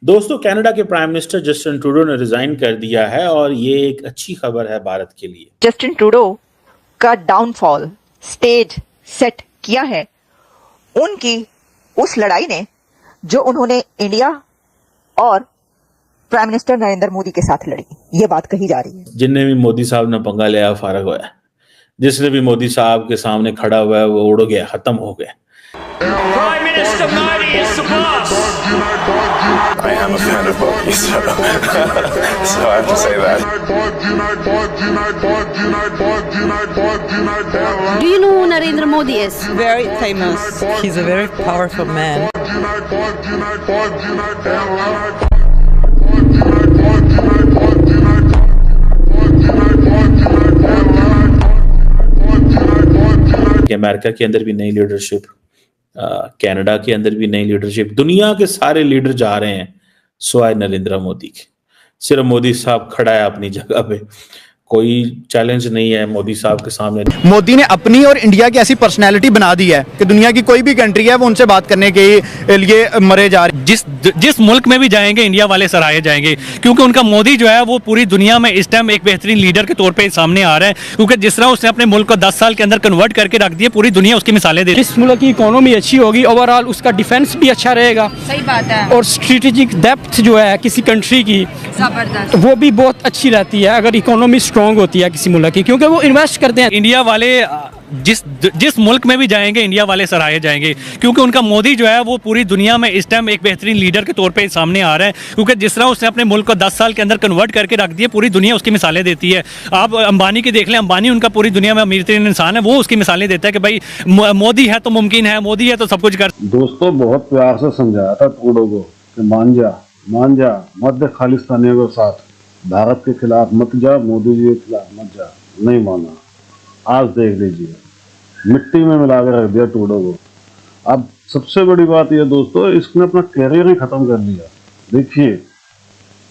दोस्तों, कनाडा के prime minister Justin Trudeau ने रिजाइन कर दिया है और ये एक अच्छी खबर है भारत के लिए। जस्टिन ट्रूडो का डाउनफॉल स्टेज सेट किया है उनकी उस लड़ाई ने जो उन्होंने इंडिया और प्राइम मिनिस्टर नरेंद्र मोदी के साथ लड़ी। ये बात कही जा रही है। जिनने भी मोदी साहब ने पंगा लिया फारग हुआ है, जिसने भी मोदी साहब के सामने खड़ा हुआ है वो उड़ गया, खत्म हो गया। Prime Minister Modi is the boss. I am a fan of Bogi, so I have to say that. Do you know who Narendra Modi is? Very famous. He's a very powerful man. कि America के अंदर भी नई leadership, Canada के अंदर भी नई leadership, दुनिया के सारे लीडर जा रहे हैं सिवाय नरेंद्र मोदी के। सिर्फ मोदी साहब खड़ा है अपनी जगह पे, कोई चैलेंज नहीं है मोदी साहब के सामने। मोदी ने अपनी और इंडिया की ऐसी पर्सनैलिटी बना दी है कि दुनिया की कोई भी कंट्री है वो उनसे बात करने के लिए मरे जा रहे। जिस मुल्क में भी जाएंगे इंडिया वाले सराहे जाएंगे, क्योंकि उनका मोदी जो है वो पूरी दुनिया में इस टाइम एक बेहतरीन लीडर के तौर पे सामने आ रहा है, क्योंकि जिस तरह उसने अपने मुल्क को 10 साल के अंदर कन्वर्ट करके रख दिया, पूरी दुनिया उसकी मिसालें दे। इस मुल्क की इकोनॉमी अच्छी होगी, ओवरऑल उसका डिफेंस भी अच्छा रहेगा। सही बात है। और स्ट्रेटेजिक डेप्थ जो है किसी कंट्री की जबरदस्त, वो भी बहुत अच्छी रहती है अगर इकोनॉमी स्ट्रांग होती है किसी मुल्क की, क्योंकि वो इन्वेस्ट करते हैं। इंडिया वाले जिस मुल्क में भी जाएंगे इंडिया वाले सराहे जाएंगे, क्योंकि उनका मोदी जो है वो पूरी दुनिया में इस टाइम एक बेहतरीन लीडर के तौर पे सामने आ रहा है, क्योंकि जिस तरह उसने अपने मुल्क को 10 साल के अंदर कन्वर्ट करके रख दिया, पूरी दुनिया उसकी मिसालें देती है। आप अंबानी की देख लें, अंबानी उनका पूरी दुनिया में अमीर तरीन इंसान है, वो उसकी मिसालें देता है कि भाई मोदी है तो मुमकिन है, मोदी है तो सब कुछ कर। दोस्तों, बहुत प्यार से समझाया था ट्रूडो को कि मान जा मत दे खालिस्तानियों के साथ, भारत के खिलाफ मत जा, मोदी जी के खिलाफ मत जा। नहीं माना। आज देख लीजिए, मिट्टी में मिला के रख दिया ट्रूडो को। अब सबसे बड़ी बात यह दोस्तों, इसने अपना कैरियर ही खत्म कर लिया। देखिए,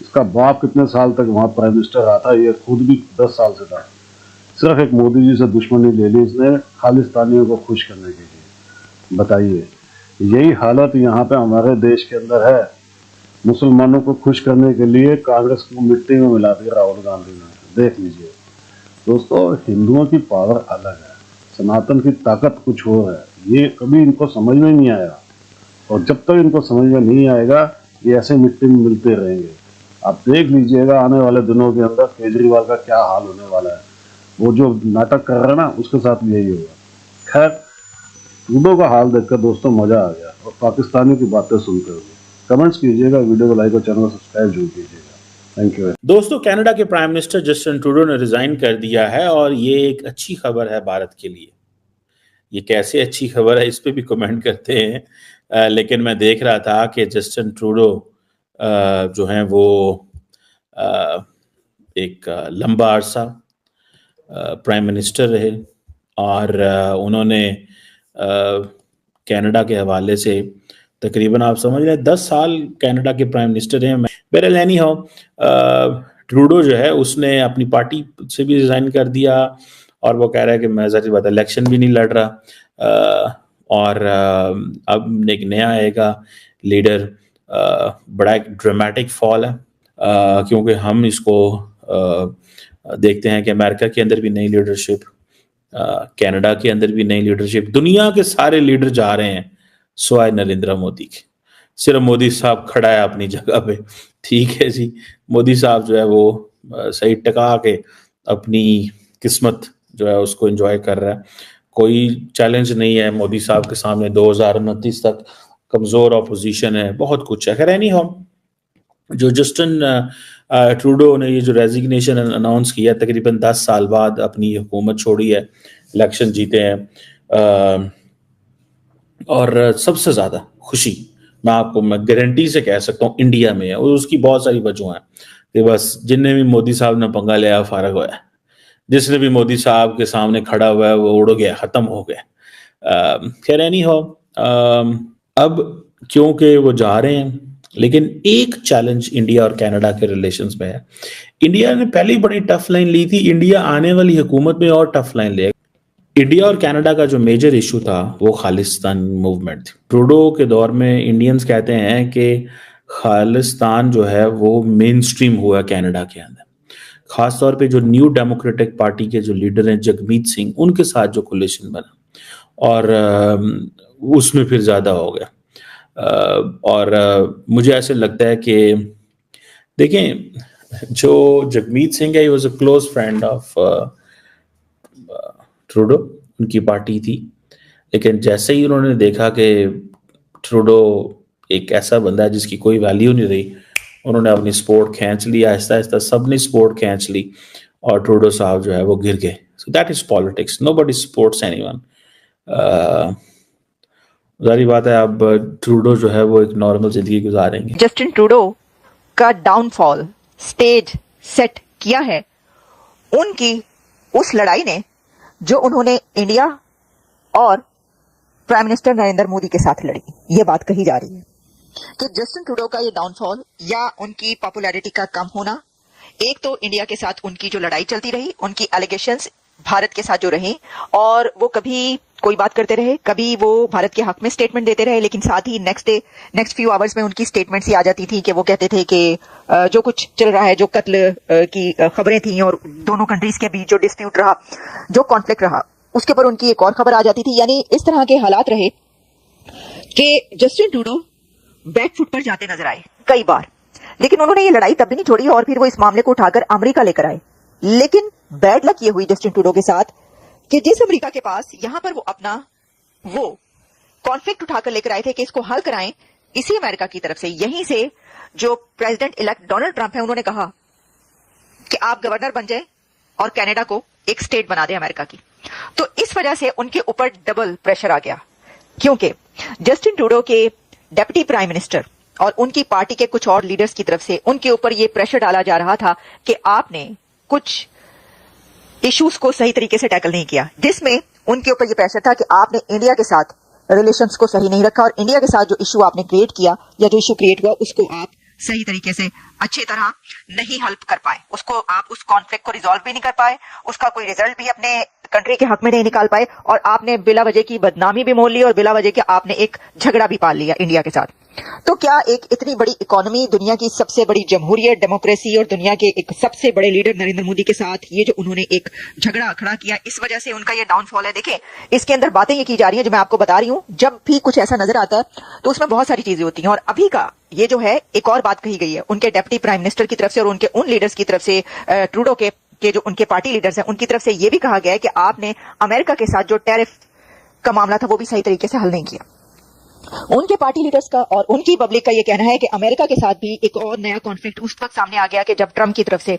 इसका बाप कितने साल तक वहां प्राइम मिनिस्टर रहा था, ये खुद भी 10 साल से था। सिर्फ एक मोदी जी से दुश्मनी ले ली इसने खालिस्तानियों को खुश करने के लिए। बताइए, यही हालत यहाँ पे हमारे देश के अंदर है। मुसलमानों को खुश करने के लिए कांग्रेस को मिट्टी में मिला दिया राहुल गांधी ने। देख लीजिए दोस्तों, हिंदुओं की पावर अलग है, सनातन की ताकत कुछ और है। ये कभी इनको समझ में नहीं आया, और जब तक इनको समझ में नहीं आएगा ये ऐसे मिट्टी में मिलते रहेंगे। आप देख लीजिएगा आने वाले दिनों के अंदर केजरीवाल का क्या हाल होने वाला है। वो जो नाटक कर रहा है ना, उसके साथ भी यही होगा। खैर, ट्रूडो का हाल देखकर दोस्तों मजा आ गया, और पाकिस्तानियों की बातें सुनते हुए कमेंट्स कीजिएगा, वीडियो को लाइक और चैनल को सब्सक्राइब जरूर कीजिएगा। Thank you. दोस्तों, कनाडा के प्राइम मिनिस्टर जस्टिन ट्रूडो ने रिजाइन कर दिया है और ये एक अच्छी खबर है भारत के लिए। ये कैसे अच्छी खबर है इस पे भी कमेंट करते हैं, लेकिन मैं देख रहा था कि जस्टिन ट्रूडो जो हैं वो एक लंबा अरसा प्राइम मिनिस्टर रहे, और उन्होंने कनाडा के हवाले से तकरीबन आप समझ लें 10 साल कनाडा के प्राइम मिनिस्टर हैं। बहरहाल एनी हाउ, ट्रूडो जो है उसने अपनी पार्टी से भी रिजाइन कर दिया, और वो कह रहा है कि मैं ज़ाहिर बात है इलेक्शन भी नहीं लड़ रहा, और अब एक नया आएगा लीडर। बड़ा एक ड्रामेटिक फॉल है, क्योंकि हम इसको देखते हैं कि अमेरिका के अंदर भी नई लीडरशिप, कनाडा के अंदर भी नई लीडरशिप, दुनिया के सारे लीडर जा रहे हैं सिवाय नरेंद्र मोदी के। सिर्फ मोदी साहब खड़ा है अपनी जगह पे। ठीक है जी, मोदी साहब जो है वो सही टका के अपनी किस्मत जो है उसको एंजॉय कर रहा है। कोई चैलेंज नहीं है मोदी साहब के सामने। 2029 तक कमज़ोर अपोजिशन है, बहुत कुछ है। खैर एनी हाउ, जो जस्टिन ट्रूडो ने ये जो रेजिग्नेशन अनाउंस किया, तकरीबन 10 साल बाद अपनी हुकूमत छोड़ी है, इलेक्शन जीते हैं, और सबसे ज़्यादा खुशी मैं गारंटी से कह सकता हूँ इंडिया में है, और उसकी बहुत सारी वजह हैं कि बस जिनने भी मोदी साहब ने पंगा लिया फारग हुआ है, जिसने भी मोदी साहब के सामने खड़ा हुआ है वो उड़ गया, खत्म हो गया। खैर एनी हो, अब क्योंकि वो जा रहे हैं, लेकिन एक चैलेंज इंडिया और कनाडा के रिलेशंस में है। इंडिया ने पहले ही बड़ी टफ लाइन ली थी, इंडिया आने वाली हुकूमत में और टफ लाइन लेगा। इंडिया और कनाडा का जो मेजर इशू था वो खालिस्तान मूवमेंट थी। ट्रूडो के दौर में इंडियंस कहते हैं कि खालिस्तान जो है वो मेन स्ट्रीम हुआ कनाडा के अंदर, खासतौर पे जो न्यू डेमोक्रेटिक पार्टी के जो लीडर हैं जगमीत सिंह, उनके साथ जो कोलिशन बना और उसमें फिर ज़्यादा हो गया। और मुझे ऐसे लगता है कि देखें, जो जगमीत सिंह है, he was a close friend of Trudeau, उनकी पार्टी थी। लेकिन जैसे ही उन्होंने देखा कि ट्रूडो एक ऐसा बंदा है जिसकी कोई वैल्यू नहीं रही, उन्होंने अपनी सपोर्ट खींच ली, आहिस्ता आहिस्ता सबने सपोर्ट खींच ली और ट्रूडो साहब जो है वो गिर गए। So that is politics, nobody supports anyone. जारी बात है, अब ट्रूडो जो है वो एक नॉर्मल जिंदगी गुजारेंगे। जस्टिन ट्रूडो का डाउनफॉल स्टेज सेट किया है उनकी उस लड़ाई ने जो उन्होंने इंडिया और प्राइम मिनिस्टर नरेंद्र मोदी के साथ लड़ी। ये बात कही जा रही है कि जस्टिन ट्रूडो का ये डाउनफॉल या उनकी पॉपुलैरिटी का कम होना, एक तो इंडिया के साथ उनकी जो लड़ाई चलती रही, उनकी एलिगेशंस भारत के साथ जो रही, और वो कभी कोई बात करते रहे, कभी वो भारत के हक में स्टेटमेंट देते रहे, लेकिन साथ ही नेक्स्ट फ्यू आवर्स में उनकी स्टेटमेंट्स ही आ जाती थी कि वो कहते थे कि जो कुछ चल रहा है, जो कत्ल की खबरें थी और दोनों कंट्रीज के बीच जो डिस्प्यूट रहा, जो कॉन्फ्लिक्ट रहा, उसके ऊपर उनकी एक और खबर आ जाती थी। यानी इस तरह के हालात रहे कि जस्टिन ट्रूडो बैक फुट पर जाते नजर आए कई बार, लेकिन उन्होंने ये लड़ाई तब भी नहीं छोड़ी और फिर वो इस मामले को उठाकर अमेरिका लेकर आए। लेकिन बैड लक ये हुई जस्टिन ट्रूडो के साथ कि जिस अमेरिका के पास यहां पर वो अपना वो कॉन्फ्लिक्ट उठाकर लेकर आए थे कि इसको हल कराएं, इसी अमेरिका की तरफ से, यहीं से जो प्रेसिडेंट इलेक्ट डोनाल्ड ट्रंप है, उन्होंने कहा कि आप गवर्नर बन जाए और कनाडा को एक स्टेट बना दे अमेरिका की। तो इस वजह से उनके ऊपर डबल प्रेशर आ गया, क्योंकि जस्टिन ट्रूडो के डेप्यूटी प्राइम मिनिस्टर और उनकी पार्टी के कुछ और लीडर्स की तरफ से उनके ऊपर यह प्रेशर डाला जा रहा था कि आपने कुछ इश्यूज को सही तरीके से टैकल नहीं किया, जिसमें उनके ऊपर यह प्रेशर था कि आपने इंडिया के साथ रिलेशंस को सही नहीं रखा और इंडिया के साथ जो इश्यू आपने क्रिएट किया या जो इश्यू क्रिएट हुआ उसको आप सही तरीके से अच्छी तरह नहीं हेल्प कर पाए, उसको आप उस कॉन्फ्लिक्ट को रिजॉल्व भी नहीं कर पाए, उसका कोई रिजल्ट भी अपने कंट्री के हक में नहीं निकाल पाए, और आपने बिला वजह की बदनामी भी मोल ली और बिला वजह के आपने एक झगड़ा भी पाल लिया इंडिया के साथ। तो क्या एक इतनी बड़ी इकोनॉमी, दुनिया की सबसे बड़ी जमहूरियत, डेमोक्रेसी और दुनिया के एक सबसे बड़े लीडर नरेंद्र मोदी के साथ ये जो उन्होंने एक झगड़ा खड़ा किया, इस वजह से उनका ये डाउनफॉल है। देखें, इसके अंदर बातें ये की जा रही हैं जो मैं आपको बता रही हूं। जब भी कुछ ऐसा नजर आता है तो उसमें बहुत सारी चीजें होती हैं, और अभी का ये जो है एक और बात कही गई है उनके डेप्यूटी प्राइम मिनिस्टर की तरफ से और उनके उन लीडर्स की तरफ से, ट्रूडो के जो उनके पार्टी लीडर्स हैं उनकी तरफ से ये भी कहा गया है कि आपने अमेरिका के साथ जो टैरिफ का मामला था वो भी सही तरीके से हल नहीं किया। उनके पार्टी लीडर्स का और उनकी पब्लिक का ये कहना है कि अमेरिका के साथ भी एक और नया कॉन्फ्लिक्ट उस वक्त सामने आ गया कि जब ट्रंप की तरफ से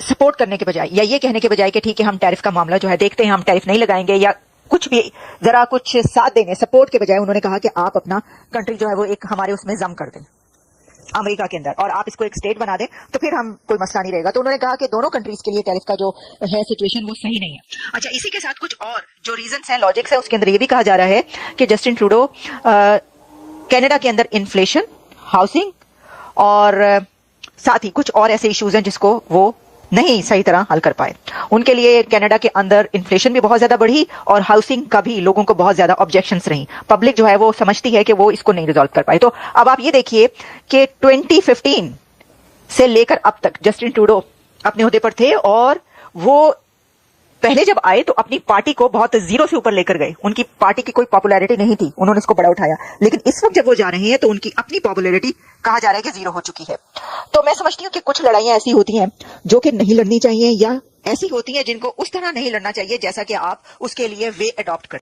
सपोर्ट करने के बजाय या ये कहने के बजाय कि ठीक है हम टैरिफ का मामला जो है देखते हैं, हम टैरिफ नहीं लगाएंगे या कुछ भी, जरा कुछ साथ देने, सपोर्ट के बजाय उन्होंने कहा कि आप अपना कंट्री जो है वो एक हमारे उसमें जम कर दें अमेरिका के अंदर और आप इसको एक स्टेट बना दें, तो फिर हम कोई मसला नहीं रहेगा। तो उन्होंने कहा कि दोनों कंट्रीज के लिए टैरिफ का जो है सिचुएशन वो सही नहीं है। अच्छा, इसी के साथ कुछ और जो रीजंस हैं, लॉजिक्स हैं, उसके अंदर ये भी कहा जा रहा है कि जस्टिन ट्रूडो कनाडा के अंदर इन्फ्लेशन, हाउसिंग और साथ ही कुछ और ऐसे इश्यूज हैं जिसको वो नहीं सही तरह हल कर पाए। उनके लिए कनाडा के अंदर इन्फ्लेशन भी बहुत ज्यादा बढ़ी और हाउसिंग का भी लोगों को बहुत ज्यादा ऑब्जेक्शंस रही। पब्लिक जो है वो समझती है कि वो इसको नहीं रिजॉल्व कर पाए। तो अब आप ये देखिए कि 2015 से लेकर अब तक जस्टिन ट्रूडो अपने ओहदे पर थे और वो पहले जब आए तो अपनी पार्टी को बहुत जीरो से ऊपर लेकर गए। उनकी पार्टी की कोई पॉपुलैरिटी नहीं थी, उन्होंने इसको बड़ा उठाया, लेकिन इस वक्त जब वो जा रहे हैं तो उनकी अपनी पॉपुलैरिटी कहा जा रहा है कि जीरो हो चुकी है। तो मैं समझती हूँ कि कुछ लड़ाइयां ऐसी होती हैं जो कि नहीं लड़नी चाहिए या ऐसी होती हैं जिनको उस तरह नहीं लड़ना चाहिए जैसा कि आप उसके लिए वे अडॉप्ट करते हैं।